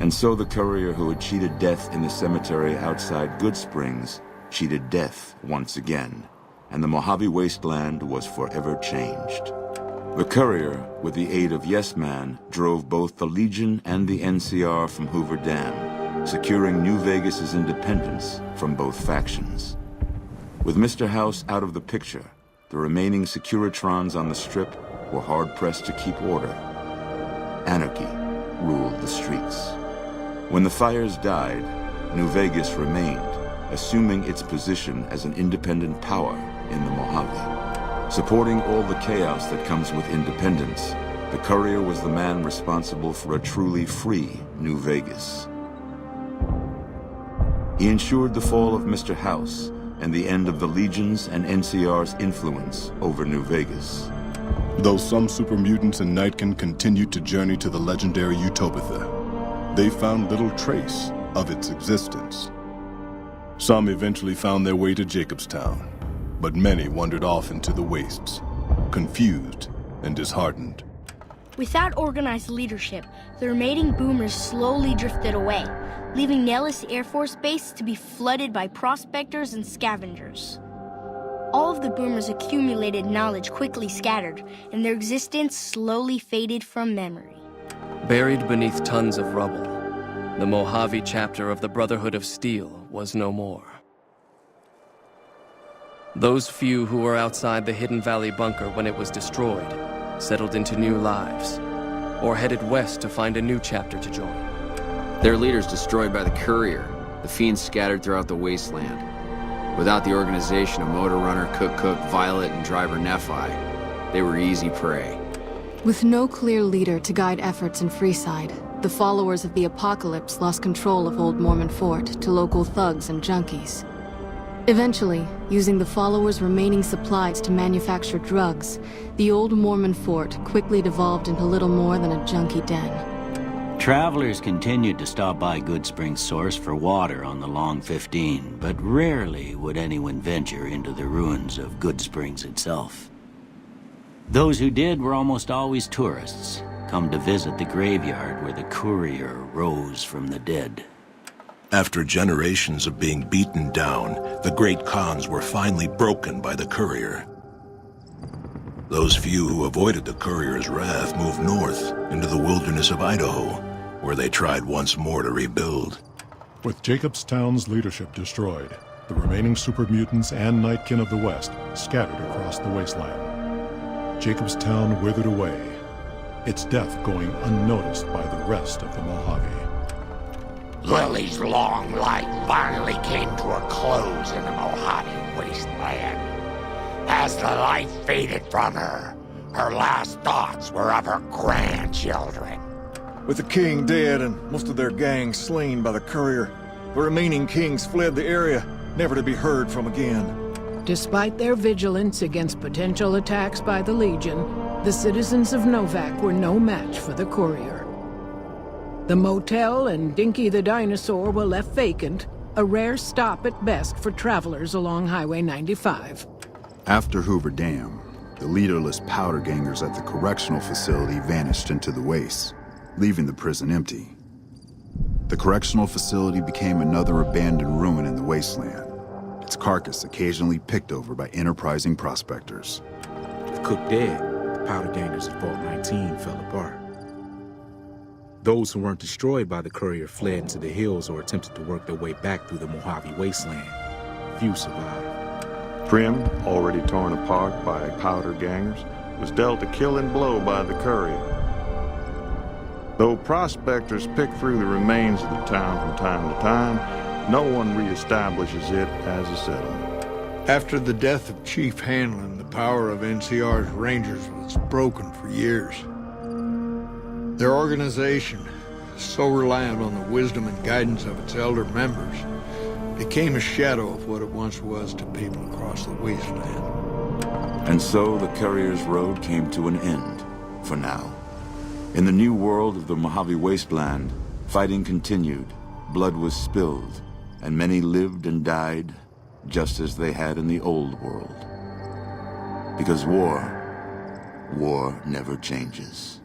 And so the courier who had cheated death in the cemetery outside Goodsprings cheated death once again, and the Mojave Wasteland was forever changed. The courier, with the aid of Yes Man, drove both the Legion and the NCR from Hoover Dam, securing New Vegas's independence from both factions. With Mr. House out of the picture, the remaining Securitrons on the Strip were hard-pressed to keep order. Anarchy ruled the streets. When the fires died, New Vegas remained, assuming its position as an independent power in the Mojave. Supporting all the chaos that comes with independence, the courier was the man responsible for a truly free New Vegas. He ensured the fall of Mr. House and the end of the Legion's and NCR's influence over New Vegas. Though some super mutants in Nightkin continued to journey to the legendary Utopia, they found little trace of its existence. Some eventually found their way to Jacobstown, but many wandered off into the wastes, confused and disheartened. Without organized leadership, the remaining boomers slowly drifted away, leaving Nellis Air Force Base to be flooded by prospectors and scavengers. All of the boomers' accumulated knowledge quickly scattered, and their existence slowly faded from memory. Buried beneath tons of rubble, the Mojave chapter of the Brotherhood of Steel was no more. Those few who were outside the Hidden Valley bunker when it was destroyed settled into new lives, or headed west to find a new chapter to join. Their leaders destroyed by the courier, the fiends scattered throughout the wasteland. Without the organization of Motor Runner, Cook, Violet, and Driver Nephi, they were easy prey. With no clear leader to guide efforts in Freeside, the followers of the Apocalypse lost control of Old Mormon Fort to local thugs and junkies. Eventually, using the followers' remaining supplies to manufacture drugs, the Old Mormon Fort quickly devolved into little more than a junkie den. Travelers continued to stop by Goodsprings Source for water on the Long 15, but rarely would anyone venture into the ruins of Goodsprings itself. Those who did were almost always tourists, come to visit the graveyard where the courier rose from the dead. After generations of being beaten down, the great Khans were finally broken by the courier. Those few who avoided the courier's wrath moved north into the wilderness of Idaho, where they tried once more to rebuild. With Jacobstown's leadership destroyed, the remaining super mutants and Nightkin of the West scattered across the wasteland. Jacobstown withered away, its death going unnoticed by the rest of the Mojave. Lily's long life finally came to a close in the Mojave Wasteland. As the life faded from her, her last thoughts were of her grandchildren. With the king dead and most of their gang slain by the courier, the remaining kings fled the area, never to be heard from again. Despite their vigilance against potential attacks by the Legion, the citizens of Novak were no match for the courier. The motel and Dinky the Dinosaur were left vacant, a rare stop at best for travelers along Highway 95. After Hoover Dam, the leaderless powder gangers at the correctional facility vanished into the wastes, leaving the prison empty. The correctional facility became another abandoned ruin in the wasteland, its carcass occasionally picked over by enterprising prospectors. With Cook dead, the powder gangers of Vault 19 fell apart. Those who weren't destroyed by the courier fled into the hills or attempted to work their way back through the Mojave Wasteland. Few survived. Primm, already torn apart by powder gangers, was dealt a killing blow by the courier. Though prospectors pick through the remains of the town from time to time, no one reestablishes it as a settlement. After the death of Chief Hanlon, the power of NCR's Rangers was broken for years. Their organization, so reliant on the wisdom and guidance of its elder members, became a shadow of what it once was to people across the wasteland. And so the courier's road came to an end, for now. In the new world of the Mojave Wasteland, fighting continued, blood was spilled, and many lived and died just as they had in the old world. Because war never changes.